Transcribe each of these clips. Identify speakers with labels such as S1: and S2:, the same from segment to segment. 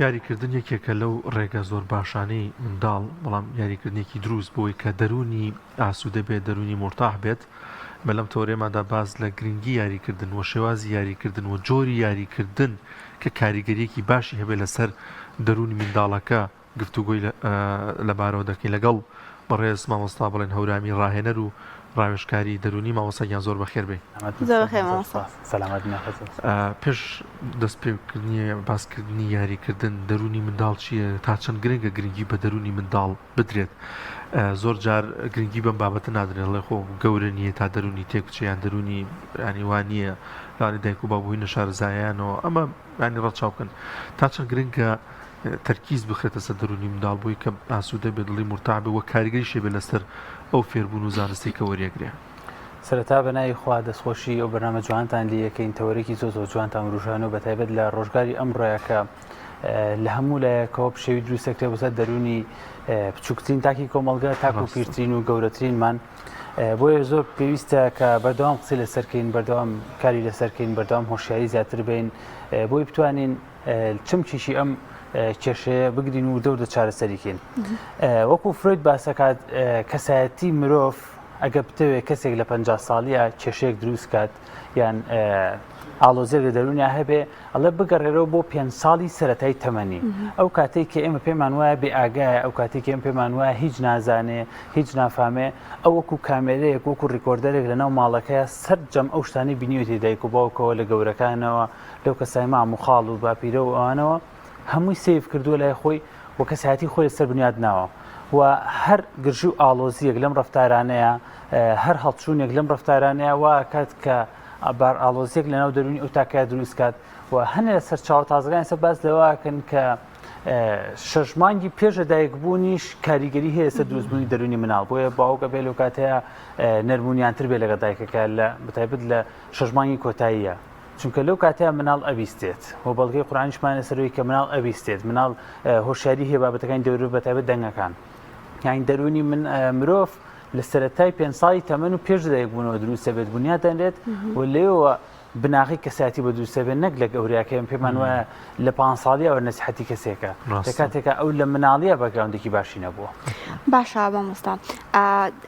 S1: یاریکردن یەکێکە لەو ڕێگە زۆر باشانەی منداڵ بەڵام یاریکردنێکی دروست بۆی کە دەرونی ئاسوودە بێت دەرونی مرتاح بێت بەلەم تۆرێمادا باز لە گرنگی یاریکردن و شێوازی یاریکردن و جۆری یاریکردن کە کاریگەریەکی باشی هەبێت لەسەر دەرونی منداڵەکە گفتوگۆی لەبارەوە دەکەین لەگەڵ بەڕێز مامۆستا بڵێن هەورامی ڕاهێنەر و ڕاوێژکاری دەرونی مامۆستایان زۆر بەخێر بێ. پێش دەست پێکردنی باسکردنی یاریکردن دەرونی منداڵ چییە تا چەند گرنگە گرنگی بە دەرونی منداڵ بدرێت. زۆر جار گرنگی بەم بابەتە نادرێت لە خۆ گەورە نییە تا دەرونی تێکچیان دەرونی ینیوانە لانی دایک و بابووی نەشارزایانەوە ئەمە ینی ڕەچاوکن تا چەند گرنگە تەرکیز بخرێتە سەر دەرونی منداڵ بووی کە ئاسوودە بێت دڵی مرتاح بێ وە کاریگەری شێبێت لەسەر ئەو فێربوون و زانستی کە وەریەگرێ.
S2: سەرەتا بەنای خوا دەستخۆشی ئەو بەرنامە جوانتان لیەکەین تەوەرێکی زۆ جوانتان ڕژان و بەتایبەت لە ڕۆژگاری ئەمڕۆیەکە لە هەموو لایەکەوە پشێوی دروستەکرێ بۆسەر دەرونی بچووکترین تاکی کۆمەلگا تاکو و پیرترین و گەورەترینمان بۆیە زۆر پێویستە کە بەردەوام قسەی لەسەرکەین بەردەوام کاری لەسەرکەین بەردەوام هۆشیاری زیاتر بین بۆی بتوانین چمکیشی ئەم کێشەیە بگرین و دەور چارەسەریکەین. وەکو فرۆید باسەکات کەسایەتی مرۆڤ ئەگە بتەوێت کەسێک لە 50 ساڵیە کێشەیەک دروست کات یان ئالۆزێک لە دەرونیا هەبێ ئەڵێ بگەڕێرەوە بۆ 5 ساڵی سەرەتای تەمەنی ئەو کاتێک کە ئێمە پێمان وایە بێ ئاگایە ئەو کاتێک ئێمە پێمان وایە هیچ نازانێ هیچ نافامێ ئەو وەکو کامێرەیەک وەکو ڕیکۆردەرێک لەناو ماڵەکەیە سەرجەم ئەو شتانی بینیوێتی دایک و باوکەوە لە گەورەکانەوە لەو کەسای مام و خاڵ و باپیرە و ئەوانەوە هەمووی سیف کردووە لای خۆی وە کەسایەتی خۆی لەسەر بنیاد ناوە و هەر گرژ و ئالۆزیەک لەم ڕەفتارانەیە هەر هەڵچوونێک لەم ڕەفتارانەیە وا کات کە بار ئالۆزیێک لەناو دەرونی ئەو تاکای دروست کات و هەنێ لە سەر چاو تازگان سە باز لەواکەن کە 6 مانگی پێش دایکبوونیش کاریگەری هەیە سەر دروستبوونی دەرونی مناڵ بۆیە باوکە بێ لەو کاتەیە نەرمونیانتر بێ لەگە دایکەکە لە بەتایبەت لە 6 مانگی کۆتاییە چونکە لەو کاتەیە مناڵ ئەویستێت و بەڵگەی قورئانیشمانە سەرەوەی کە مناڵ ئەویستێت مناڵ هۆشیاری هەیە بابەتەکانی دەورە بەتایبەت دەنگەکان یانی دەرونی مرۆڤ لە سەرەتای 5 ساڵی تەمەن و پێش دایکبوونەوە دروستە بێت بنیاد دەنرێت و لێەوە بناغی کەساتی بە دروستە بێت نەک لە گەوریاکەیان پێمان وایە لە 5 ساڵیەوە نەسیحەتی کەسێکە لە کاتێکە ئەو لە مناڵیە بەگراوندێکی باشی نەبووە.
S3: باشە مامۆستا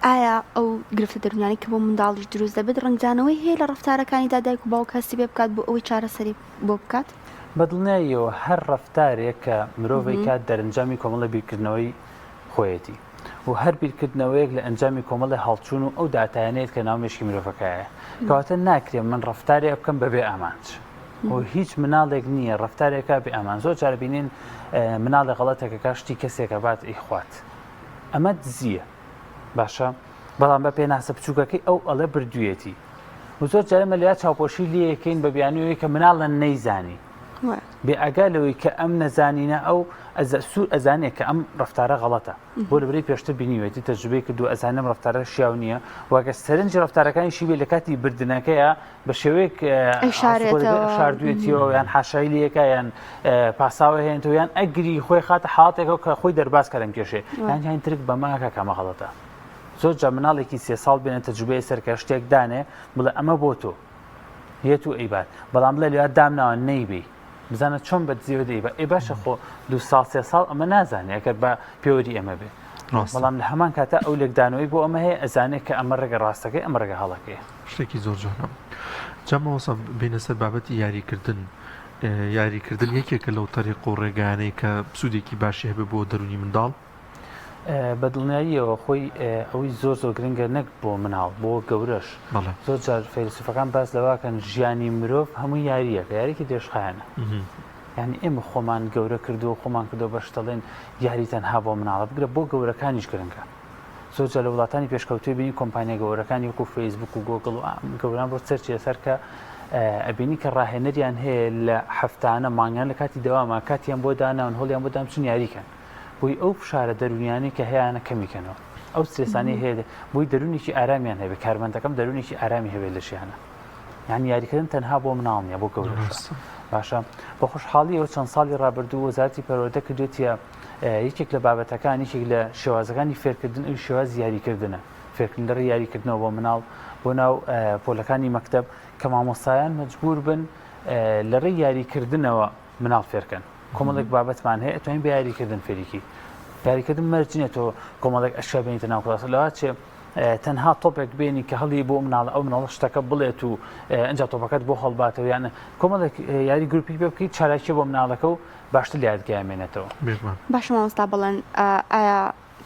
S3: ئایا ئەو گرفتە دەرونانی کە بۆ منداڵیش دروست دەبێت ڕنگجانەوەی هەیە لە ڕەفتارەکانیدا دایک و باوک هەستی پێ بکات بۆ ئەوەی چارەسەری بۆ بکات؟
S2: بەدڵنیاییەوە هەر ڕەفتارێک کە مرۆڤی کات دەرەنجامی کۆمەڵە بیرکردنەوەی خۆیەتی و هەر بیرکردنەوەیەک لە ئەنجامی کۆمەڵی هەڵچوون و ئەو داتایانەیەت کە ناو مێشکی مرۆڤەکەیە کەواتە ناکرێت من ڕەفتارێک بکەم بەبێ ئامانج و هیچ مناڵێک نییە ڕەفتارێکە بێ ئامان زۆر جار بینین مناڵی غەڵەتێکەکە شتی کەسێکە بات ئیخوات ئەمە دزیە باشە بەڵام بە پێناسە بچووکەکەی ئەو ئەڵێ بردوویەتی و زۆر جارەمە لە چاوپۆشی لێیەکەین بە بیانوەیە کە مناڵە نەیزانی بێ ئەگالەوەی کە ئەم نەزانینە ئەو سوور ئەزانێت کە ئەم ڕەفتارە غەڵەتە بۆ لەبەری پێشتر بینیوێتی تەجروبەی کردو ئەزانم ڕەفتارە شیاو نییە واگە سەرنجی ڕەفتارەکانیشی بێ لە کاتی بردنەکەیە بە شێوەیەک شاردوێتیەوە یان حاشایی لەکە یان پاساوە هێنێتەوە یان ئەگری خۆی خاتە حاڵاتێکەوە کە خۆی دەرباز کەرم کێشێ یان هاین ترک بە ماکە کامە غەڵەتە زۆر جا مناڵێکی 3 ساڵ بێنێت تەجروبەی سەرکە شتێک دانێ بڵێ ئەمە بۆ تۆ هێت و ئەیبات بەڵام بڵێ لێوات دامناوە نەیبێ بزانە چۆن بەدزیوە دەی بە ئێ باشە خۆ 2 ساڵ 3 ساڵ ئەمە نازانێت ئەگەر بە پێوەری ئەمە بێ بەڵام لە هەمان کاتە ئەو لێکدانەوەی بۆ ئەمە هەیە ئەزانێت کە ئەمە ڕێگە ڕاستەکەی ئەمە ڕێگە هەڵەکەی
S1: شتێکی زۆر جوانە. جامەوەسە بینە سەر بابەتی یاریکردن یەکێکە لەو تەریق و ڕێگانەی کە سوودێکی باشی هەبێ بۆ دەرونی منداڵ
S2: بەدڵنیاییەوە خۆی ئەوەی زۆر گرنگە نەک بۆ مناڵ بۆ گەورەش زۆر جار فەیلسوفەکان باس لەواکەن ژیانی مرۆڤ هەموو یاریەکە یاریکی دێشخایەنە یعنی ئێمە خۆمان گەورە کردو خۆمان کردو بەشتەڵێن یاری تەنها بۆ مناڵە بگرە بۆ گەورەکانیش گرنگە زۆر جار لە وڵاتانی پێشکەوتوی بینی کۆمپانیا گەورەکانی وەکو فەیسبوک و گۆگڵ و گەوران بۆ سەرچیە سەر کە ئەبینی کە ڕاهێنەریان هەیە لە هەفتانە مانگیان لە کاتی دەوامە کاتیان بۆ داناون هەڵیان بۆ دامچون یاریکەن بۆی ئەو فشارە دەرونیانی کە هەیەە کەمیکەنەوە ئەو سێسانی هەیە بۆی دەرونێکی ئارامیان هەبێ کارمەندەکەم دەرونێکی ئارامی هەبێت لە ژیانە یان یاریکردن تەنها بۆ مناڵ نیە بۆ گەورە باشە بە خۆشحاڵی ئەو چەند ساڵی ڕابردوو وەزارەتی پەروەردە کردوێتە یەکێک لە بابەتەکان یەکێک لە شێوازەکانی فێرکردن ئەو شێواز یاریکردنە فێرکردنەوە یاریکردنەوە بۆ مناڵ بۆ ناو پۆلەکانی مەکتەب کە مامۆستایان مەجبور بن لە ڕێی یاریکردنەوە مناڵ فێرکەن کۆمەڵێک بابەتمان هەیە ئەتوانین بە یاریکردن فێریکی یاریکردن مەرجێتەوە کۆمەڵێک ئەشیا بێنیتە ناو کڵاس لەوە چێ تەنها تۆپێک بێنی کە هەڵی بۆ مناڵە ئەو مناڵە شتەکە بڵێت و ئەنج تۆپەکەت بۆ هەڵباتەوە یانە کۆمەڵێک یاری گروپی پێ بکەیت چالاکی بۆ مناڵەکە و باشتر لایەتگەیامێنێتەوە
S3: باش مامۆستا بڵێن ئایا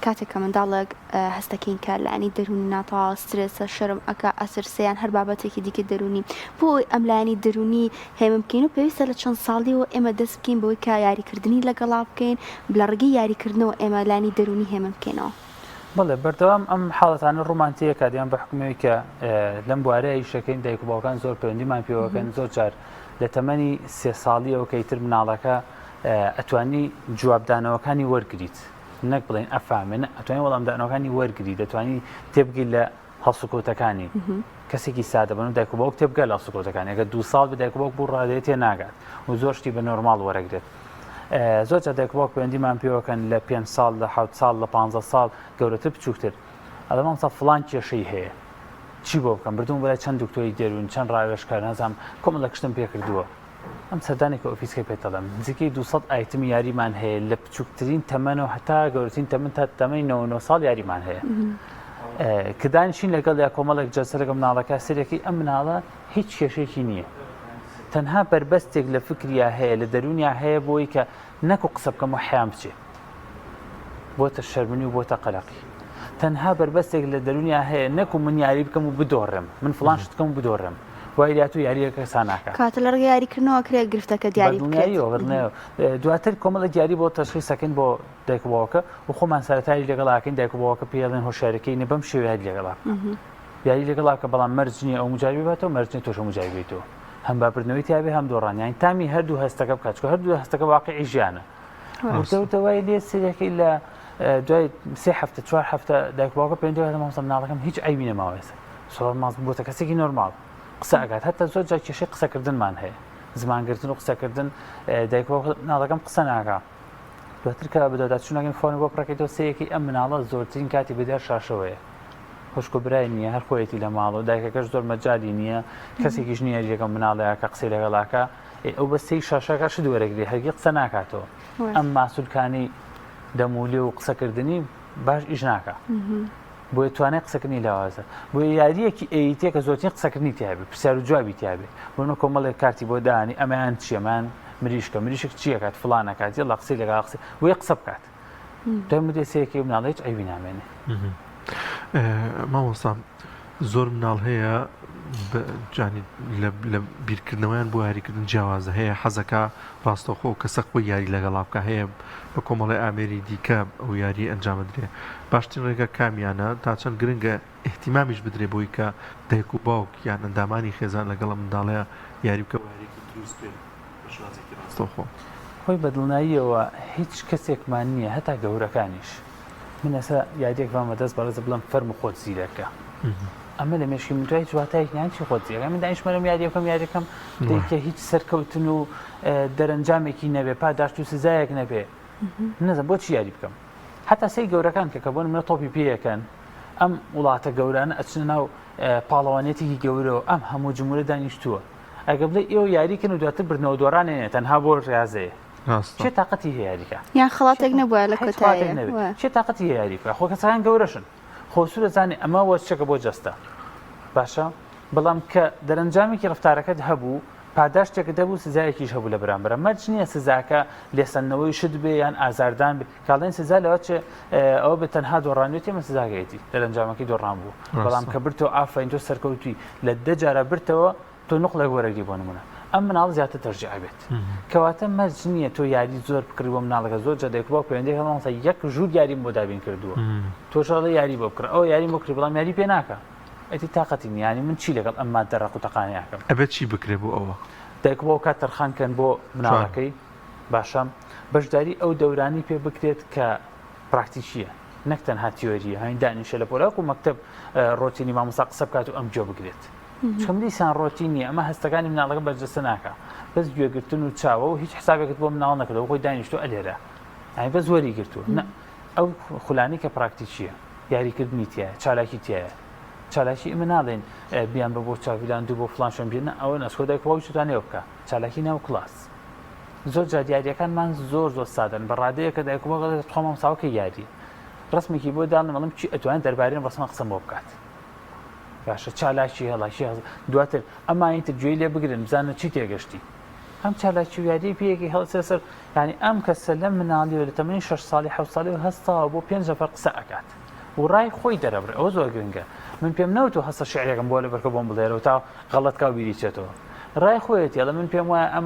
S3: کاتێککە منداڵێک هەستەکەین کە لە ئەنی دەرونی ناتەوە سترێسە شەرم ئەکا ئەسرسیان هەر بابەتێکی دیکە دەرونی بۆ ئەملایانی دەرونی هێمە بکەین و پێویستە لە چەند ساڵیەوە ئێمە دەست بکەین بەوەی کە یاریکردنی لەگەڵا بکەین بلە ڕگەی یاریکردنەوە ئێمە لانی دەرونی هێمە بکەینەوە
S2: بڵێ بەردەوام ئەم حاڵەتانە ڕومانتیە کادیان بە حکومەوەی کە لەم بوارەیە شەکەین دایک و باوکان زۆر پەیوەندیمان پێوەکەن زۆر جار لە تەمەنی 3 ساڵیەوە کەیتر مناڵەکە ئەتوانی جوابدانەوەکانی وەرگریت نەک بڵێن ئەفامێن ئەتوانین وەڵامدانەوەکانی وەرگری دەتوانی تێبگەی لە هەڵسوکەوتەکانی کەسێکی سادە بن و دایک و باوک تێبگە لە هەڵسوکەوتەکانی ئەگە 2 ساڵ بە دایک و باوک بوو ڕادێت تێ ناگات و زۆر شتی بە نۆرماڵ وەرەگرێت زۆر جار دایک و باوک پەیوەندیمان پێوەکەن لە 5 ساڵ لە 7 ساڵ لە 15 ساڵ گەورەتر بچووکتر ئەڵەمام سا فڵان کێشەی هەیە چی بۆ بکەم بردوم بەلای چەند دکتۆری دەرون چەند ڕاوێژکار نازام کۆمەڵێک شتم پێکردووە ئەم سەردانێکە ئۆفیسکە پێتەڵم نزیکەی 200 ئایتمی یاریمان هەیە لە بچووکترین تەمەنەوە هەتا گەورەترین تەمەن تا تەمەنی 99 ساڵ یاریمان هەیە کە دانیشین لەگەڵ یا کۆمەڵێک جەسەرەکە مناڵەکە سەرێکی ئەم مناڵە هیچ کێشێکی نییە تەنها بربەستێک لە فکریا هەیە لە دەرونیا هەیە بۆی کە نەکو قسە بکەم و حیام بچێ بۆتە شەرمنی و بۆتە قەلەقی تەنها بربەستێک لە دەرونیا هەیە نەکو من یاری بکەم و بدۆڕم من فڵان شت بکەم و بدۆڕم وایات و یاریەکە ساناکە
S3: کاتە لە ڕگە یاریکردنەوە کرێ گرفتەکە دیاری
S2: دواتر کۆمەڵە دیاری بۆ تەشخی سەکەن بۆ دایک و باوکە و خۆمان سەرەتایی لەگەڵاکەین دایک و باوکە پێڵێن هۆشیارەکەی نە بەم شێوەیە لەگەڵا یاری لەگەڵاکە بەڵام مەرجنیە ئەو مجاری بێتەوە مەرجنی تۆش مجاری بێتەوە هەم بابردنەوەی تیاابێ هەم دۆڕانیان تامی هەردوو هەستەکە بکات چکە هەردوو هەستەکە واقعی ژیانە وتەوتەوای لێ سێرەکەی لە دوای 3 هەفتە 4 هەفتە دایک و باوکە پێیان مامۆستا مناڵەکەم هیچ عیبی نەماوەسە سۆڵ ماز بۆتە کەسێکی نۆرماڵ قسە ئەکات هەتا زۆر جار کێشەی قسەکردنمان هەیە زمانگرتن و قسەکردن دایک و باوک مناڵەکەم قسە ناکا دواتر کە بەدەداچوونەکەن فۆن بۆ پڕەکەیتەوە سەیەکی ئەم مناڵە زۆرترین کاتی بەدیار شاشەوەیە خوشک و برای نییە هەر خۆیەتی لە ماڵ و دایکەکەش زۆر مەجای نییە کەسێکیش نییە یەکەم مناڵەیەکە قسەی لەگەڵاکە ئەو بەستەی شاشەکە شت وەرەگری هەرگی قسە ناکاتەوە ئەم ماسوولکانی دەمولی و قسەکردنی باش ئیش ناکە بۆیە توانای قسەکردنی لاوازە بۆ یاریەکی ئەیتێ کە زۆرترین قسەکردنی تیاابێ پرسیار و جوابی تیاابێ بۆنە کۆمەڵێک کارتی بۆ دانی ئەمەیان چیەمان مریشکە مریشک چیەکات فڵانەکات لە قسەی لەگەڵ قسە وێ قسە بکات دەم دەسەیەکی مناڵێت ئەوی نامێنێ
S1: مامۆستا زۆر مناڵ هەیە جانی لە بیرکردنەوەیان بۆ یاریکردن جیاوازە هەیە حەزەکە ڕاستەوخۆ و کەسە خۆی یاری لەگەڵا بکە هەیە بە کۆمەڵی ئامێری دیکە ئەو یاری ئەنجامەدرێ باشترین ڕێگە کامیانە تا چەند گرنگە احتیمامیش بدرێ بۆی کە دایک و باوک یان ئەندامانی خێزان لەگەڵ منداڵەیە یاری بکە دروست بێت بە شێوازێکی ڕاستەوخۆ
S2: خۆی بەدڵناییەوە هیچ کەسێکمان نییە هەتا گەورەکانیش من ئەسا یادێک بامە دەست بەڕێزە بڵم فەرم و خۆت زیرەکە ئەمە لە مێشکی منتوای جواتایەکیان چی خۆت زیرەکە من دانیشمەرم یاریەکەم یاریەکەم دیکە هیچ سەرکەوتن و دەرەنجامێکی نەبێ پاداشت و سزایەک نەبێ نەزم بۆ چی یاری بکەم حتا سی گەورەکان کە بۆن منە تۆپی پێیەکەن ئەم وڵاتە گەورانە ئەچنە ناو پاڵەوانێتێکی گەورەوە ئەم هەموو جمهورە دانیشتووە ئەگە بڵێ ئێوە یاریکەن و دواتر بردنەوە دۆڕانێنێت تەنها بۆ ڕازەیە چێ تااقەتی هەیە یاریکە
S3: یان خەڵاتێک نەبووە لە کۆتایە
S2: چێ تااقەتی یاریکە خۆ کەسەکان گەورەشن خۆسوورە زانێ ئەمە وە چەکە بۆ جەستە باشە بەڵام کە دەرەنجامێکی ڕفتارەکەت هەبوو پاداشتێکە دەبوو سزایەکیش هەبوو لە بەرامبەر مەرج نییە سزاکە لێسەنەوەی شت بێ یان ئازاردان بێ کاڵێن سزا لەوە چێ ئەوە بە تەنها دۆڕانێت ئێمە سزاگەیەتی دەرەنجامەکەی دۆڕان بوو بەڵام کە برتەوە ئافرین تۆ سەرکەوتوی لە 10 جارە برتەوە تۆ نقڵێک وەرەگری بۆ نمونە ئەم مناڵ زیاتر تەرجیع بێت کەواتە مەرج نییە تۆ یاری زۆر بکڕی بۆ مناڵەکە زۆر جا دایک و باوک پەیوەندی هەڵمانسا یەک ژوور یاریم بۆ دابین کردووە تۆشەڵە یاری بۆ بکڕ ئەو یاری بۆ کڕی بەڵام یاری پێ ناکە ئەتی تااقەتی نیانی من چی لەگەڵ ئەم مادە ڕقوتەقانیاکەم
S1: ئەبێت چی بکرێ بۆ ئەوە
S2: دایک و باوک تەرخانکەن بۆ مناڵەکەی باشە بەشداری ئەو دەورانی پێ بکرێت کە پراکتیکیە نەک تەنها تیۆریە هەین دانیشە لە پۆلاک و مەکتەب ڕۆتینی مامۆستا قسە بکات و ئەم جۆ بگرێت چکەم دیسان ڕۆتینی ئەمە هەستەکانی مناڵەکە بەرجەستە ناکە بەس گوێگرتن و چاوە و هیچ حسابێکت بۆ مناڵ نەکردەوە خۆی دانیشتو ئەلێرە ئەی بە زۆری گرتووە ئەو خولانی کە پراکتیکیە یاریکردنی تایە چالاکی تایە چالاکی ئمە ناڵێن بیان بە بۆ چاویلان دوو بۆ فلانشم بێنە ئەوە نەسکۆ دایک و باوک توانێ بکە چالاکی ناو کلاس زۆر جا دیاریەکانمان زۆر سادەن بە ڕادەیە کە دایک و باوکە خۆمان ساوکە یاری ڕسمێکی بۆ دانەڵم چی ئەتوانێت دەربارەی ڕسمە قسەم بۆ بکات باشە چالاکی هەڵاشی دواتر ئەمانیتە گوێی لێ بگرن بزانە چی تێگەشتی ئەم چالاکی و یاری پێیەکی هەڵسەر ینی ئەم کەسە لە مناڵی لە تەمەنی 6 ساڵی 7 ساڵی و هەستاوە بۆ 5 نەفەر قسە ئەکات و ڕای خۆی دەرەبڕێ ئەوە زۆر گرنگە من پێم نەوت و هەستە شعرێکم بۆ لەبەرکە بۆم بڵێرەوە تا غەڵەت کا و بیری چێتەوە ڕای خۆیەتی ئەڵە من پێم وایە ئەم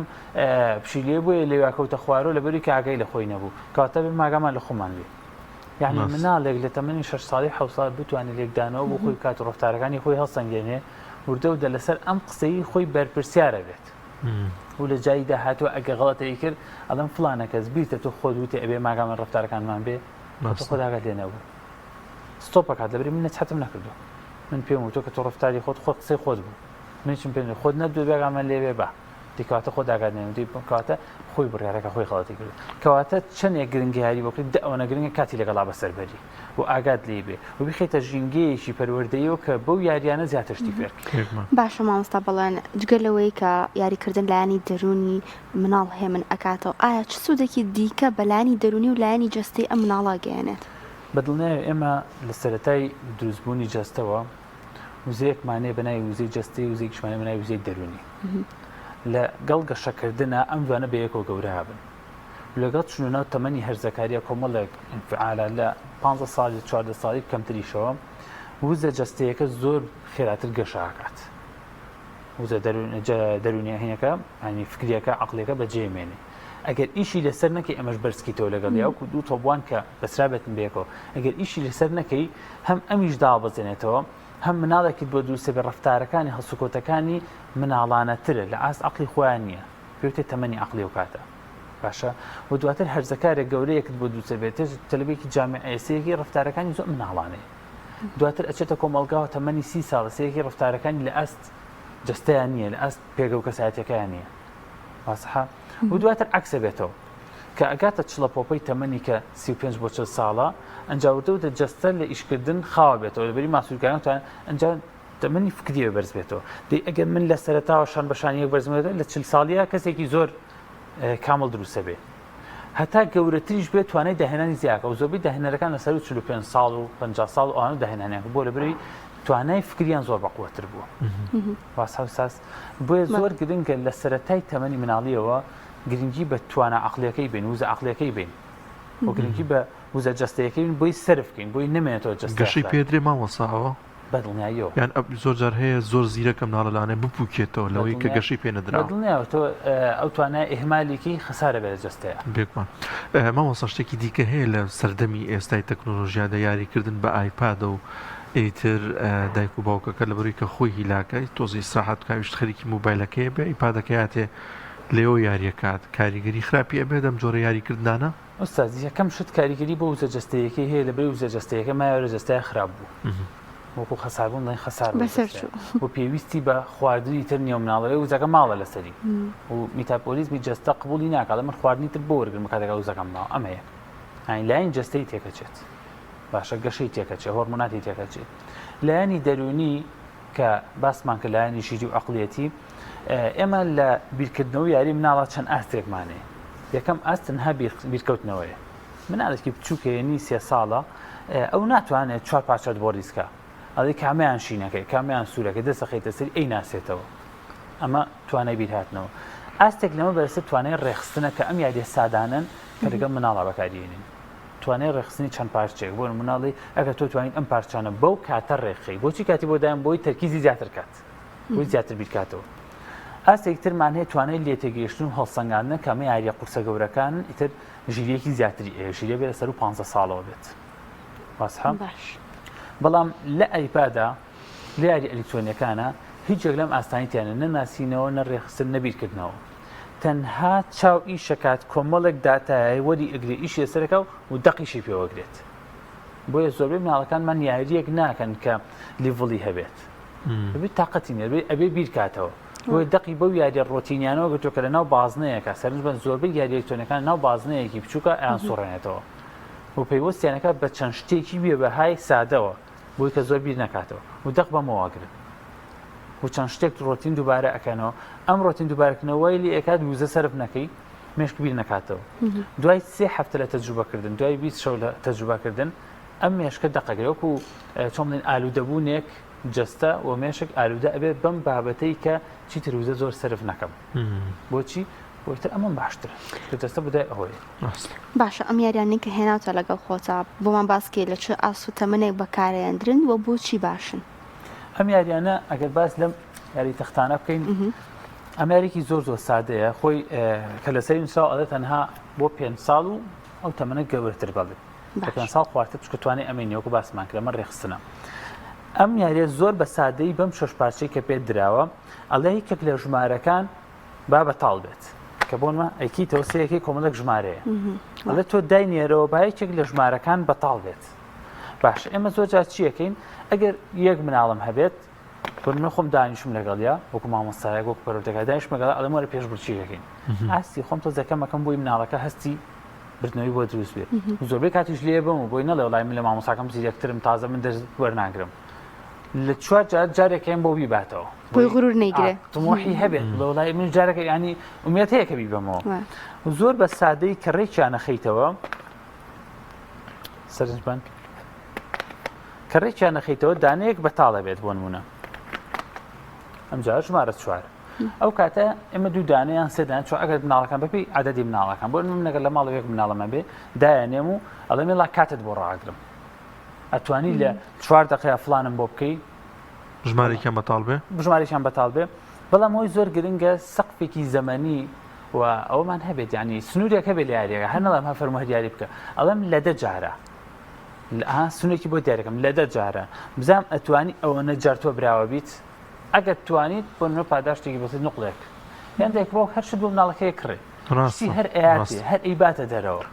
S2: پشیلێ بووە لێواکەوتە خوارەوە لەبەری کاگەی لە خۆی نەبوو کاتە بێ ماگەمان لە خۆمان بێ یعنی مناڵێک لە تەمەنی 6 ساڵی 7 ساڵ بتوانێت لێکدانەوە بۆ خۆی کات و ڕفتارەکانی خۆی هەڵسەنگێنێ وردە لەسەر ئەم قسەی خۆی بەرپرسیارە بێت و لە جایی داهاتوە ئەگە غەڵەتەی کرد ئەڵم فلانە کەس بیرتە تۆ خۆت وتێ ئەبێ ماگەمان ڕفتارەکانمان بێ خۆداگات لێ نەبوو ستۆپەکات لەبەری من نەچەتم نەکردو من پێم وتۆ کە تۆ ڕفتاری خۆت قسەی خۆت بوو منیشم پێ خۆت نەدوو بێگامان لێوێ بە دیکاتە خۆ داگات نێنی کاتە خۆی بڕیارەکە خۆی خەڵەتی کرد کەواتە چەندێک گرنگیاری بۆ کرد ئەوەنە گرنگە کاتی لەگەڵا بەسەربەری و ئاگات لێ بێ و بخێتە ژینگەیەکی پەروەردەیەوە کە بەو یاریانە زیاترشتی فێر
S3: باشە مامۆستا بەڵێن جگەلەوەی کە یاریکردن لایانی دەرونی مناڵ هەیە من ئەکاتەوە ئایا چ سوودێکی دیکە بەلایانی دەرونی و لایانی جەستەی ئەم مناڵا گەیەنێت
S2: بەدڵنیاوە ئێمە لە سەرەتای دروستبوونی جەستەوە وزەیەکمانەیە بەناوی وزەی جەستەی وزەیەکیشمانە بەناوی وزەی دەرونی لە گەڵ گەشەکردنە ئەم دوانە بەیەکەوە گەورە هابن لەگەڵ چونەوە تەمەنی هەرزەکاریە کۆمەڵێک ئینفعالە لە 15 ساڵی 14 ساڵی کەمتریشەوە وزە جەستەیەکە زۆر خێراتر گەشاکات وزە دەرونیەکە ینی فکریەکە عەقڵیەکە بەجێمێنێ ئەگەر ئیشی لەسەر نەکەی ئەمەش بەرزکەیتەوە لەگەڵ یاوکو دوو تۆبوان کە بەسرابێتن بێکەوە ئەگەر ئیشی لەسەر نەکەی هەم ئەمیش دابەزێنێتەوە هەم مناڵێکی بۆ دووسێ بە ڕفتارەکانی هەسوکۆتەکانی مناڵانەترە لە ئاست عەقڵی خۆیان نییە پێوتێت تەمەنی عەقڵی و کاتە باشە و دواتر هەرزەکارێک گەورەیەکت بۆ دووسێ بێتێت تەلەبێکی جامعەیەسەیەکی ڕفتارەکانی زۆر مناڵانەیە دواتر ئەچێتە کۆمەڵگاوە تەمەنی 30 ساڵە سەیەکی ڕفتارەکانی لە ئاست جەستەیان نییە لە ئاست پێگە و کەسایەتیەکەیان نییە واسەحە و دواتر عەکسە بێتەوە کە ئەگاتە چڵەپۆپەی تەمەنی کە 35 بۆ 40 ساڵە ئەنجاوردەوتە جەستە لە ئیشکردن خاوە بێتەوە لەبەری ماسوولکارانتان ئەنجا تەمەنی فکریەوە بەرز بێتەوە دەی ئەگەر من لە سەرەتاوە شان بەشانیەک بەرزمێتە لە 40 ساڵیە کەسێکی زۆر کامل دروستە بێ هەتا گەورەتریش بێت توانای داهێنانی زیاکە و زۆربەی داهێنەرەکان لەسەر 45 ساڵ و 50 ساڵ و ئەوانە داهێنانیان بۆ لەبەری توانای فکریان زۆر بەقووەتر بووە واساس بۆیە زۆر گرنگە لە سەرەتای تەمەنی مناڵیەوە گرنگی بە توانە عەقڵیەکەی بین وزە عەقڵیەکەی بین و گرنگی بە وزە جەستەیەکەی بین بۆی سەرفکەین بۆی نمێنێتەوە جەستە
S1: گەشەی پێدرێ مامۆستاەوە
S2: بەدڵنیاییەوە
S1: یان زۆر جار هەیە زۆر زیرەکە مناڵەلانێ بپوکێتەوە لەوەی کە گەشەی پێ نەدرا
S2: بەدڵنیایەوە تۆ ئەو توانای ئێهمالێکی خەسارە بێت جەستەیە
S1: بێکمان مامۆستا شتێکی دیکە هەیە لە سەردەمی ئێستای تەکنۆلۆژیادا یاریکردن بە ئایپادە و ئیتر دایک و باوکەکە لەبەری کە خۆی هیلاکە تۆزی ساحات کاویشت خەریکی موبایلەکەی بێ ئیپادەکە هاتێ لێەوە یاریەکات کاریگەری خراپی ئەبێ دەم جۆرە یاریکردانە
S2: ئۆستازی یەکەم شت کاریگەری بۆ وزە جەستەیەکی هەیە لەبەری وزە جەستەیەکە مایۆرە جەستەیە خراپ بوو وەکو خەساربوون دەی خەسار و پێویستی بە خواردنی تر نیە مناڵەوەی وزەکە ماڵە لەسەری و میتاپۆلیزمی جەستە قبولی ناکات من خواردنی تر بۆ وەرگرم کاتێکا وزەکەم ماوە ئەمە یەک هاین لایەن جەستەی تێکەچێت باشە گەشەی تێکەچێت هۆرمۆناتی تێکەچێت لایەنی دەرونی کە باسمان کە لایەنی شیری و عەقڵیەتی ئێمە لە بیرکردنەوە یاری مناڵە چەند ئاستێکمانەیە یەکەم ئاستنها بیرکەوتنەوەیە مناڵێکی بچووکەیەنی 3 ساڵە ئەو ناتوانێت 4 پارچەت بۆ ڕیسکە ئەڵی کامیان شینەکەی کامیان سوورەکە دەسەخەیتە سەری ئەی ناسێتەوە ئەمە توانای بیرهاتنەوە ئاستێک لەمە بەرسە توانای ڕێخستنە کە ئەم یادێ سادانن کە لەگەڵ مناڵە بەکارێنین توانای ڕێخستنی چەند پارچێک بۆ مناڵی ئەگە تۆ توانین ئەم پارچانە بەو کاتە ڕێخی بۆچی کاتی بۆ دایان بۆی تەرکیزی زیاتر کات بۆی زیاتر بیرکاتەوە ئاستێکترمان هەیە توانای لێتێگەیشتن و هەڵسەنگاندنە کەمە یاریە قورسە گەورەکانن ئیتر ژیرەیەکی زیاتری ژیرە بێت لەسەر و 15 ساڵەوە بێت واسحەم بەڵام لە ئایپادا لە یاری ئەلیکترۆنیەکانە هیچێک لەم ئاستانیتیانە نەناسینەوە نەڕێخستن نەبیرکردنەوە تەنها چاو ئیشەکات کۆمەڵێک داتایە وەری ئەگرێ ئیشی سەرەکە و دەقیشی پێوەگرێت بۆیە زۆربەی مناڵەکانمان یاریەک ناکەن کە لیڤڵی هەبێت بێت تااقەتی نێ ئەبێ بیرکاتەوە بۆی دەقی بەو یاریە ڕۆتینیانەوە گەتۆ کە لە ناو بازنەیەەکە سەرنج بن زۆربەی یاری ئەلیکترۆنیەکان ناو بازنەیەکی بچووکە ئەیان سوڕێنێتەوە و پەیوەستیانەکە بە چەند شتێکی بێ بەهای سادەوە بۆی کە زۆر بیر نکاتەوە و دەق بەمەواگرن و چەند شتێک ڕۆتین دووبارە ئەەکەنەوە ئەم ڕۆتین دووبارەکردنەوەی لی ئەکات وزە سەرف نەکەی مێشک بیر نکاتەوە دوای 3 هەفتە لە تەجروبەکردن دوای 20 شەو لە تەجروبەکردن ئەم مێشکە دەقەگرێت وەکو چۆن بڵێن ئالوودەبوونێک جەستە و مێشک ئالوودە ئەبێت بەم بابەتەی کە چیتر وزە زۆر سرف نەکەم بۆچی بۆتر ئەمە باشتر دەستە بدای ئەوەی
S3: باشە ئەم یاریانەی کە هێناوتە لەگەڵ خۆتا بۆمان باسکێ لە چه ئاسوتەمەنێک بەکارەیەندرن و بۆچی باشن
S2: ئەم یاریانە ئەگەر باس لەم یاری تەختانە بکەین ئەمریکی زۆر زۆر سادەیە خۆی کە لە سەری نووسراوە ئەڵێ تەنها بۆ 5 ساڵ و ئەو تەمەنە گەورەتر بڵێت بە 5 ساڵ خواردتر پشکتوانێ ئەمێنیەوەکو باسمان کرد ئەمە ڕێخستنە ئەم یاریە زۆر بە سادەی بەم 6 پارچەی کە پێت دراوە ئەڵێ یەکێک لە ژمارەکان با بەتاڵ بێت کە بۆنمە ئەیکیتەوە سەیەکی کۆمەڵێک ژمارەیە ئەڵێ تۆ داینێرەوە با یەکێک لە ژمارەکان بەتاڵ بێت باش ئێمە زۆر جار چیەکەین ئەگەر یەک مناڵم هەبێت من خۆم دانیشم لەگەڵیا وەکو مامۆستایە وەکو پەرۆتەکە دانیشم لەگەڵ ئەڵێم وەرە پێش بچیەکەین ئاستی خۆم تۆ زەکەمەکەم بۆی مناڵەکە هەستی بردنەوەی بۆ دروست بێت زۆربەی کاتیش لێ بم و بۆی نەڵێ وڵای من لە مامۆستاکەم زیرەکترم تازە من دەست وەرناگرم لە 4 جار جارێکیان بۆ بیباتەوە
S3: بۆی غرور نەیگرێ
S2: تمۆحی هەبێت لە وڵای من جارێکە ینی ئومێت هەیە کە بیبەمەوە زۆر بە سادەی کە ڕێکیان نەخەیتەوە سەرنجبان کە ڕێکیان نەخەیتەوە دانەیەک بەتاڵە بێت بۆ نمونە ئەم جار ژمارە 4 ئەو کاتە ئێمە دوو دانیان سێدان چۆ ئەگەر مناڵەکان بەپی عەدەدی مناڵەکان بۆ من نەگەر لە ماڵەوەیەک مناڵەمە بێ دایانێم و ئەڵێم لا کاتت بۆ ڕاگرم ئەتوانی لە 4 دقیقە فلانم بۆ بکەی
S1: ژمارێکیان بەتاڵ بێ
S2: ژمارێکیان بەتاڵ بێ بەڵام ئەوی زۆر گرنگە سەقفێکی زەمەنی و ئەومان هەبێت ینی سنوورێک هەبێت لە یاریەکە هەر نەڵام هە فەرمووە دیاری بکە ئەڵێم لە 10 جارە سنوورێکی بۆ دیارەکەم لە 10 جارە بزانام ئەتوانی ئەوەنە جارتووە براوە بیت ئەگەر توانیت بۆ نوێ پاداشتێکی بەسیت نقڵێک یان دێک بۆ هەر شت بۆ مناڵەکەی کڕێ هەر ئاتی هەر ئەیباتە دەرەوە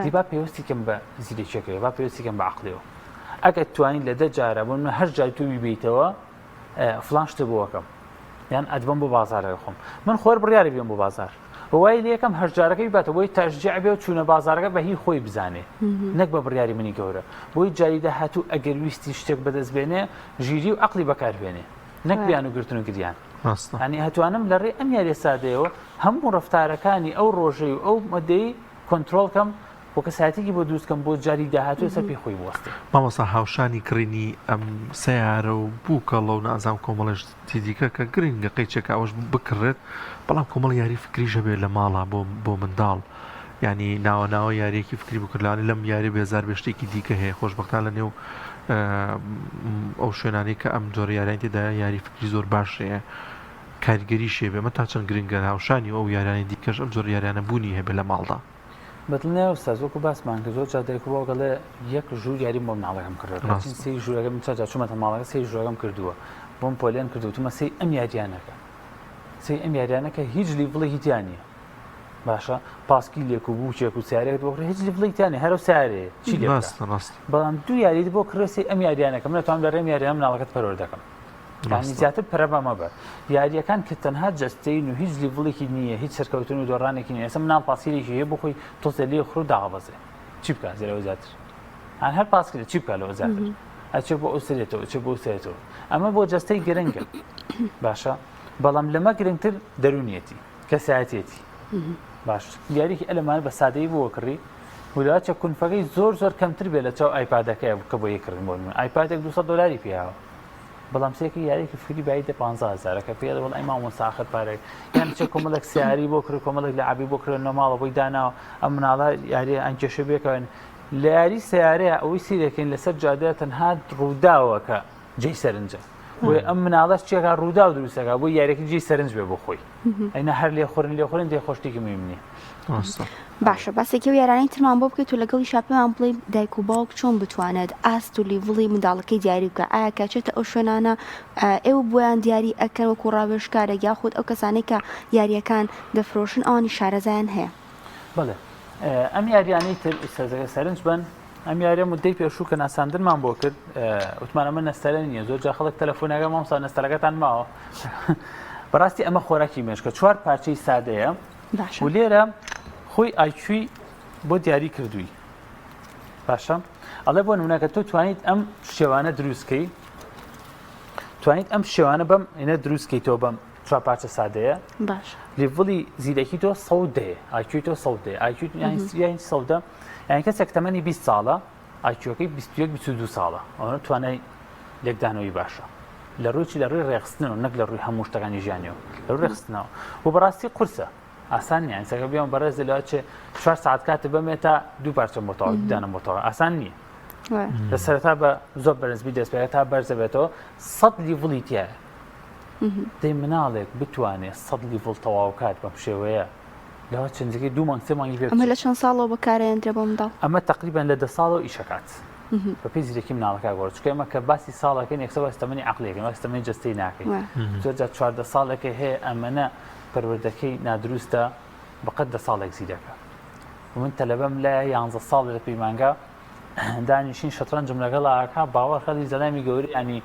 S2: دیبا پێویستی کەم بە زیرێکەکەی با پێویستی کەم بە عەقڵیەوە ئەگەر توانین لە 10 جارە بۆ هەر جای توی بیتەوە فلان شتە بۆکەم یان ئەدبم بۆ بازارەکە خۆم من خۆر بڕیاری بێم بۆ بازار وای لەکەم هەر جارەکەی باتە بۆی تەشجیع بێ و چوونە بازارەکە بە هی خۆی بزانێ نەک بە بڕیاری منی گەورە بۆی جاری داهاتوو ئەگەر ویستی شتێک بەدەست بێنێ ژیری و عەقڵی بەکاربێنێ نەک بیان و گرتن و گریان هەنی هەتوانم لە ڕێ ئەم یاریە سادەیەوە هەموو ڕەفتارەکانی ئەو ڕۆژەی و ئەو مەدەی کۆنتترۆڵکەم بۆ کەساتێکی بۆ دروستکەم بۆ جاری داهاتوە سەر پێی خۆی وەستێ
S1: مامۆستا هاوشانی کڕینی ئەم سیارە و بووکەڵە و نازام کۆمەڵش دیکە کە گرنگە قەیچەکە ئەوش بکڕێت بەڵام کۆمەڵ یاری فکریشە بێت لە ماڵا بۆ منداڵ ینی ناوە یاریەکی فکری بکردلانی لەم یاری بێزار بێشتێکی دیکە هەیە خۆشبەختان لە نێو ئەو شوێنانی کە ئەم جۆرە یاریان تێدا یاری فکری زۆر باشەیە کاریگەری شێبێمە تا چەند گرنگە هاوشانی ئەو یارانی دیکەش ئەم جۆر یاریانە بوونی هەبێت لە ماڵدا
S2: بەدڵنیە ئەوستا زۆکو باسمان کە زۆر جادێک بۆگەڵێ یەک ژوور یاری بۆ مناڵەکەم کردەوە سی ژوورەکەم چاجا چوومەتە ماڵەکە سی ژوورەکەم کردووە بۆم پۆلیان کردوتمە سی ئەم یاریانەکە سی ئەم یاریانەکە هیچ لیڤڵی هیچیانە باشە پاسکی لێک و بووچێک و سیارێک بۆ هیچ لیڤڵی تیانێ هەرو سیارەیە چی بەڵام دوو یاریت بۆ کڕێسی ئەم یاریانەکە من نەتوانم لە ڕێم یاریان مناڵەکەت پەروەر دەکەم ینی زیاتر پەرەبە بە یاریەکان کە تەنها جەستەین و هیچ لیڤڵێکی نییە هیچ سەرکەوتن و دۆڕانێکی نیە ئێستا مناڵ پاسیلێکی هەیە بۆ خۆی تۆزە لێ خڕ و داغەبەزێ چی بکات زێرەوە زیاتر هەر پاسکرێت چی بکات لەوە زیاتر ئەچێ بۆ ئەو سرێتەوە چێ بۆ سێتەوە ئەمە بۆ جەستەی گرنگە باشە بەڵام لەمە گرنگتر دەرونیەتی کەسایەتێتی باش دیارێکی ئەلەمانە بە سادەیی بۆ کڕی ولاچە کونفەکەی زۆر زۆر کەمتر بێت لە چاو ئایپادەکەی کە بۆ یەکردن بۆ من ئایپادێک $200 پیاوە بەڵام سێکی یاریکی فری بایدە 15,000کە پێ وڵ ئەی مامۆستا ئاخر پارێک یان چه کۆمەڵێک سیاری بۆ کرد کۆمەڵێک لە عابی بۆ کردنەوە ماڵە بۆی داناوە ئەم مناڵە یاری ئەنجێشە بێکەوەن لە یاری سیارەیە ئەوەی سیرەکەین لەسەر جادە تەنها ڕووداوە کە جێی سەرنجە بۆی ئەم مناڵەش چێکا ڕوودا و دروستەکە بۆی یاریەکە جێی سەرنج بێ بۆ خۆی ئەینە هەر لێ خۆرن دێ خۆشتێکی میمنی
S3: باشە باسێکی و یارانی ترمان بۆ بکەیت و لەگەڵی شاپێمان بڵێ دایک و باوک چۆن بتوانێت ئاست و لیڤڵی منداڵەکەی دیاری بکە ئایا کاچێتە ئەو شوێنانە ئێوە بۆیان دیاری ئەکەن وەکو ڕاوێژکارێک یاخود ئەو کەسانەی کە یاریەکان دەفرۆشن ئەوانی شارەزایان هەیە
S2: بڵێ ئەم یاریانەی تر سەرزەکە سەرنج بن ئەم یاریە مدەی پێشوو کە ناساندنمان بۆ کرد وتمانە من نەستەرە نییە زۆر جا خەڵک تەلەفۆنەکە مامۆستا نەستەرەکەتان ماوە بەڕاستی ئەمە خۆراکی مێشکە 4 پارچەی سادەیە و لێرە خۆی ئایکوی بۆ دیاری کردووی باشە ئەڵێ بۆ نمونەکە تۆ توانیت ئەم شێوانە دروستکەی توانیت ئەم شێوانە بەم ئێنە دروستکەیتەوە بەم چوار پارچە سادەیە
S3: باش
S2: لیڤڵی زیرەکی تۆ سەودەیە ئایکیوی تۆ سەودەیە ئایکیو یانی سەودە یانی کەسێک تەمەنی 20 ساڵە ئایکیوەکەی 21-22 ساڵە ئەوە توانای لێکدانەوەی باشە لە ڕووی لە ڕووی ڕێخستنەوە نەک لە ڕووی هەموو شتەکانی ژیانیەوە لە ڕووی ڕێخستنەوە و بەڕاستی قورسە ئاسان نییە سەکە بیان بەڕێز لەوە چێ 4 ساعت کاتە بەمێ تا 2 پارچە مۆتەوە دانە مۆتەوە ئاسان نییە لە سەرەتا بە زۆر بەرزبی دەستپێت تا بەرزە بێتەوە 100 لیڤڵی تایە دەی مناڵێک بتوانێت 100 لیڤڵ تەواو کات بەم شێوەیە لەوە چەندێکی 2 مانگ 3 مانگی پێ
S3: ئەمە لە چەند ساڵەوە بەکارێنرێ بۆ منداڵ
S2: ئەمە تقریبان لە 10 ساڵەوە ئیشەکات بەپێی زیرەکی مناڵەکە گۆڕ چکە ئەمە کە باسی ساڵەکەن یەکسە هەستەمەنی عەقلێکی هەستەمەنی جەستەی ناکەی زۆرجار 14 ساڵێکی هەیە ئەمەنە پەروەردەکەی نادروستە بەقەت 10 ساڵێک زیرەکە من تەلەبەم لە 11 ساڵ لە پەیمانگا دانیشین شەترەنجم لەگەڵ ئاکا باوەڕ خەڵی زەلامی گەوری ئەنی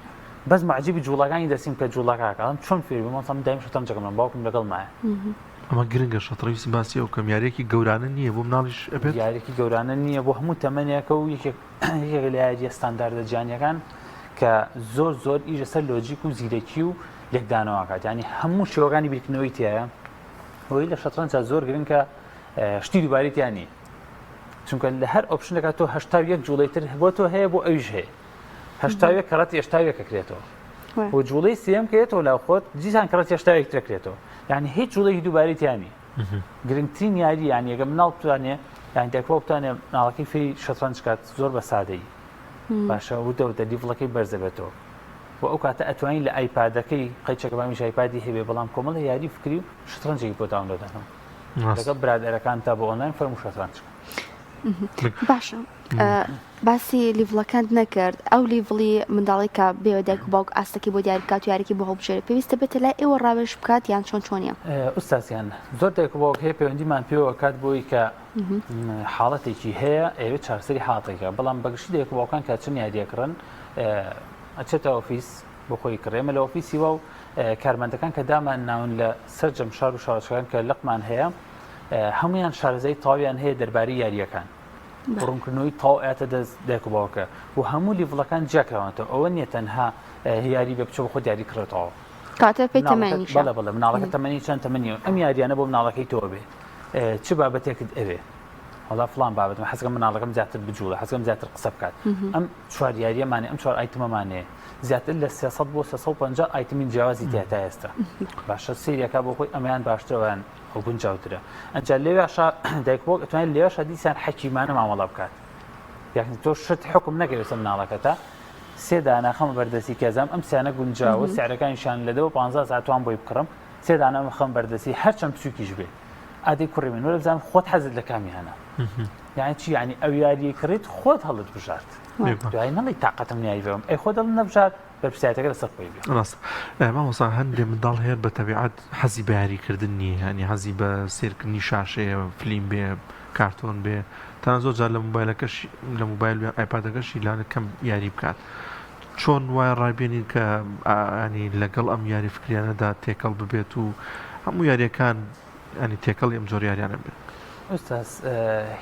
S2: بەس معجبی جوڵەکانی دەسیم کە جوڵەکە ئەم چۆن فێری بمەسەم دایم شەترەنجەکەم من باوکم لەگەڵ مایە
S1: ئەمە گرنگە شەترەنجی باسی ئەو کەم یاریەکی گەورانە نییە بۆ مناڵیش ئەبێت
S2: یاریێکی گەورانە نییە بۆ هەموو تەمەنێکە و یەکێک لە یاریە ستانداردە جیانیەکان کە زۆر ئیژە سەر لۆجیک و زیرەکی و لێکدانەوەکات ینی هەموو شێوەکانی بیرکردنەوەی تایە وی لە شەترەنجە زۆر گرنگکە شتی دووباریتیانی چونکە لە هەر ئۆپشنەکە تۆ 81 جوڵەی تر بۆ تۆ هەیە بۆ ئەویش هەیە 81 کەڕەتی 81 کەکرێتەوە و جوڵەی سێم کێتەوە لاو خۆت دیسان کەڕەتی 81 ترەکرێتەوە یعنی هیچ جوڵەی دووباریتیانی گرنگترین یاری یانی ئەگە مناڵ بتوانێ یان دەکەوە بتوانێ مناڵەکەی فێری شەترەنج کات زۆر بە سادەیی باشە وردەوردە لیڤڵەکەی بەرزە بێتەوە و ئەو کاتە ئەتوانین لە ئایپادەکەی قەیچەکە بامیش ئایپادی هەبێ بەڵام کۆمەڵە یاری فکری و شەترەنجێکی بۆ داونلۆدەکەم لەگەڵ برادەرەکان تا بۆ ئۆنلاین فەرموو شەترەنج
S3: باشە باسی لیڤڵەکان نەکرد ئەو لیڤڵی منداڵی کە بێودێک باوک ئاستەکەی بۆ دیار بکات و یارێکی بۆ هەڵبژێر پێویستە بێتە لای ئێوە ڕاوێژ بکات یان چۆنیە
S2: ئوستاسیان زۆر دێک باوک هەیە پەیوەندیمان پێوە کات بۆی کە حاڵەتێکی هەیە ئێوە چارسەری حاڵەتێکە بەڵام بەگشتی دێک باوکان کە چن یاریەکڕن ئەچێتە ئۆفیس بۆ خۆی کڕێمە لە ئۆفیسی وە و کارمەندەکان کە دامان ناون لە سەرجەم شار و شارەکان کە لەقمان هەیە هەمویان شارەزای تاویان هەیە دەربارەی یاریەکان ڕوونکردنەوەی تاو ئەتە دەست دێکباوکە و هەموو لیڤڵەکان جیاکراوەتەوە ئەوە نییە تەنها یاری بە بچە بە خۆ دیاری کڕێتەوە
S3: کاتە پێی تەمەنی
S2: بەڵێ مناڵەکە تەمەنی چەند تەمەنیەوە ئەم یاریانە بۆ مناڵەکەی تۆ بێ چ بابەتێکت ئەوێ وڵا فڵان بابەت حەزەکەم مناڵەکەم زیاتر بجوڵە حەزەکەم زیاتر قسە بکات ئەم چوار یاریەمانێ ئەم چوار ئایتمەمانەیە زیاتر لە 300 بۆ 350 ئایتمی جیاوازی تێ تا ئێستا باشە سریەکە بۆ خۆی ئەمەیان باشترەوەیان ئەو گونجاوترە ئەنجا لێوێش دایکبۆک ئەتوانێت لێوەش دیسان حەکیمانە مامەڵە بکات یاکن تۆ شت حکم نەکەوێتە مناڵەکەتە سێ دانە خەم بەردەسی کەزام ئەم سیانە گونجاوە سیارەکانیشان لەدەوە 15 ساعتوان بۆی بکڕم سێ دانە خەم بەردەسی هەرچەند بچووکیش بێ ئادەی کوڕی من وەرە بزانم خۆت حەزت لە کامی هەنا یعنی چی یعنی ئەو یاریە کڕیت خۆت هەڵت بژارد دوای نەڵی تااقەتم نیایی بێم ئەی خۆ دڵ نەبژات بەرپسایەتەکە لەسەر خۆی بێ
S1: ڕاست مامۆستا هەندێ منداڵ هەیە بە تەبیعەت حەزی بە یاریکردن نییە ینی حەزی بە سیرکردنی شاشەیە فلیم بێ کارتۆن بێ تا زۆر جار لە مۆبایلەکەش لە مۆبایل ئایپادەکەشی لاە کەم یاری بکات چۆن وایە ڕایبێنین کە ینی لەگەڵ ئەم یاری فکریانەدا تێکەڵ ببێت و هەموو یاریەکان ینی تێکەڵی ئەم جۆر یاریانە بێت
S2: ئوستاس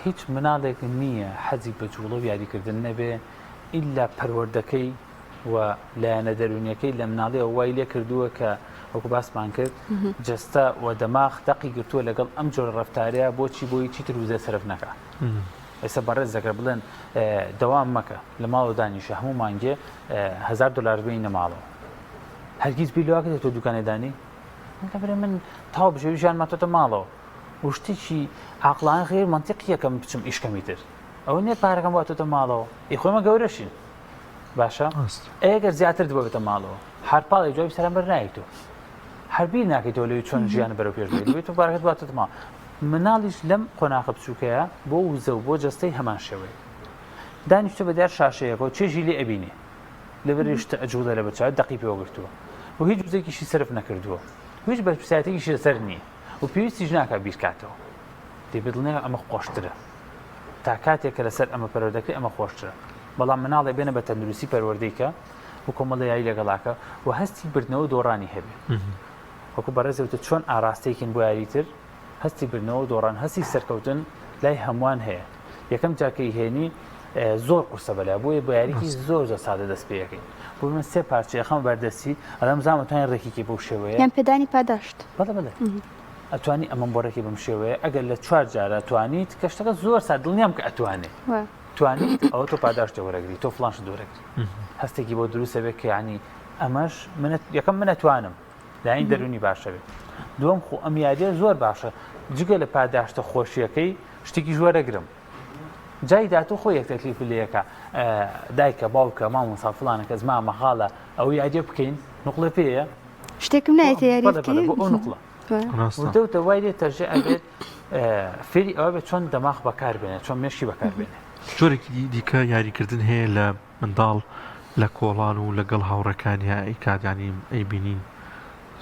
S2: هیچ مناڵێک نییە حەزی بە جوڵە و یاریکردن نەبێ ئیلا پەروەردەکەی و لایەنە دەرونیەکەی لە مناڵیەوە وای لێ کردووە کە وەکو باسمان کرد جەستە و دەماغ تەقی گرتووە لەگەڵ ئەم جۆر ڕەفتارەیە بۆچی بۆی چیتر وزە سرف نەکە ئێستا بەڕێز دەکرێت بڵێن دەوام مەکە لە ماڵ و دانیشە هەموو مانگێ $1000 بینە ماڵەوە هەرگیز بیلواکە تۆ دوکانێدانی من تاو بژێویژیان ماتۆتە ماڵەوە و شتێکی عاقڵانە غێر مەنتیقیەکەم بچم ئیشکەمی تر ئەوە نیە پارەکەم واتۆتە ماڵەوە ئیخۆمە گەورەشین باشە ئەگەر زیاتر بێتە ماڵەوە هەرپاڵی جوابی سەران بەرنایتەوە هەربی ناکەیتەوە لەوەی چۆن ژیان بەرەو پێش بێت و پارەکەت واتۆتە ماڵ مناڵیش لەم قۆناغە بچووکەیە بۆ وزە و بۆ جەستەی هەمان شێوەیە دانیشتە بە دیار شاشەیەکەوە چێژی لێ ئەبینێ لەبەری شتە ئەجوڵە لە بەچاوت دەقی پێوە گرتووە و هیچ جوزێکیشی سرف نەکردووە هیچ بەرپرسایەتێکیشی لەسەر نییە و پێویستیش ناکات بیرکاتەوە دەبێت ئەمە خۆشترە تا کاتێک کە لەسەر ئەمە پەروەردەکەی ئەمە خۆشترە بەڵام مناڵێ بێنە بە تەندروستی پەروەردەیکە و کۆمەڵە یاری لەگەڵاکە و هەستی بردنەوە دۆڕانی هەبێ وەکو بەڕێزەوتە چۆن ئاراستەیەکن بۆ یاریتر هەستی بردنەوە دۆڕان هەستی سەرکەوتن لای هەمووان هەیە یەکەم جاکەی هێنی زۆر قورسە بەلا بۆیە بۆ یاریکی زۆر زۆر سادە دەست پێەکەین بۆ من سێ پارچەیە خەم بەردەستی ئەدەم زانمەتوانین ڕێکێکی بەو شێوەیە
S3: یان پێدانی پاداشت
S2: بەڵێ ئەتوانی ئەمەم بۆ ڕێکی بەم شێوەیە ئەگەر لە 4 جارە توانیت کە شتەکە زۆر سا دڵنیام کە ئەتوانێت توانیت ئەوە تۆ پاداشتە وەرەگری تۆ فڵانش دوورەگری هەستێکی بۆ دروستە بێت کە یعنی ئەمەش یەکەم من ئەتوانم لاین دەرونی باشە بێت دووەم خۆ ئەم یاریە زۆر باشە جگە لە پاداشتە خۆشیەکەی شتێکی وەرەگرم جای دااتۆ خۆ یەک تەکلیف لەکە دایکە باوکە مامۆستا فڵانە کەس مامەخاڵە ئەو یاریە بکەین نقڵە پێەیە
S3: شتێکم نایێتە یاری
S2: ئەو نقڵە وتەوتە وای لێ تەژێ ئەبێت فێری ئەوە بێت چۆن دەماغ بەکاربێنێت چۆن مێشکی بەکاربێنێت
S1: جۆرێکی دیکە یاریکردن هەیە لە منداڵ لە کۆڵان و لەگەڵ هاوڕەکانی ئەی کاتیانی ئەی بینین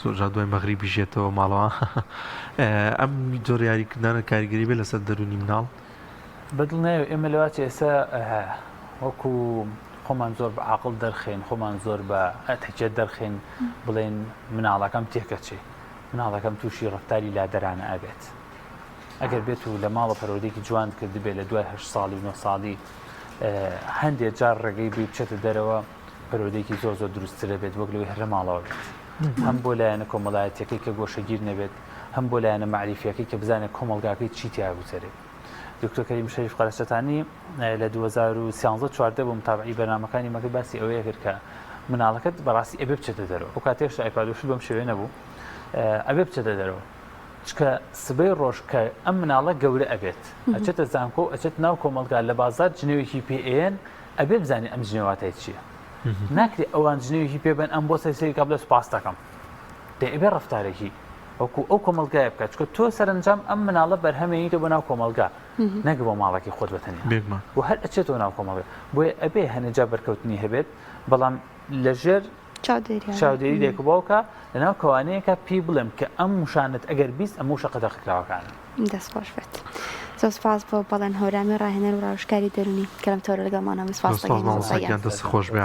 S1: زۆرجا دوای مەغری بژێتەوە ماڵەوە ئەم جۆر یاریکردانە کاریگەری بێ لەسەر دەرونی مناڵ
S2: بەدڵ نایە ئێمە لەواچ ئێستا وەکو خۆمان زۆر بە عاقڵ دەرخێن خۆمان زۆر بە تەکێت دەرخێن بڵێن مناڵەکەم تێکەچێ مناڵەکەم تووشی ڕفتاری لادەرانە ئەبێت ئەگەر بێت و لە ماڵە پەرۆدێکی جوان کرد بێت لە دوای 8 ساڵی و 9 ساڵی هەندێک جار ڕێگەی بێ بچێتە دەرەوە پەرۆدێکی زۆر زۆر دروستترە بێت وەک لەوەی هەرە ماڵەوە بێت هەم بۆ لایەنە کۆمەڵایەتەکەی کە گۆشەگیر نەبێت هەم بۆ لایەنە معریفیەکەی کە بزانێت کۆمەڵگاکەی چی تیاگوزەرێت دکتۆر کەریم شەریف قەرەشتانی لە 2013 بۆ متابعی بەرنامەکانی مەکە باسی ئەوەیە کرد کە مناڵەکەت بەڕاستی ئەبێ بچێتە دەرەوە ئەو کاتێش ئایپادۆشت بەم شێوەیە نەبوو ئەبێ بچێتە دەرەوە چکە سبەی ڕۆژ کە ئەم مناڵە گەورە ئەبێت ئەچێتە زانکۆ ئەچێت ناو کۆمەڵگا لە بازار جنێوێکی پێئێن ئەبێ بزانێ ئەم جنێواتای چییە ناکرێت ئەوان جنێوێکی پێبن ئەم بۆ سەری کابلە سوپاس دەکەم ئەبێ ڕەفتارێکی وەکو ئەو کۆمەلگایە بکات چکە تۆ سەرنجام ئەم مناڵە بەرهەمێنیتە بۆ ناو کۆمەلگا نەگە بۆ ماڵێکی خۆت بەتەنیا و هەر ئەچێتەوە ناو کۆمەلگا بۆیە ئەبێ هەنێجا بەرکەوتنی هەبێت بەڵام لەژێر چاودێری دێک و باوکە لەناو کەوانەیەکە پێی بڵێم کە ئەم موشانت ئەگەر بیست ئەم موشە قەدەغکراوەکانە
S3: دەست خۆش بێت زۆر سپاس بۆ بەڵێن هەورامی ڕاهێنەر و ڕاوشکاری دەرونی کەلم تۆرە لەگەڵمانە سپاس
S1: دەست خۆش بێ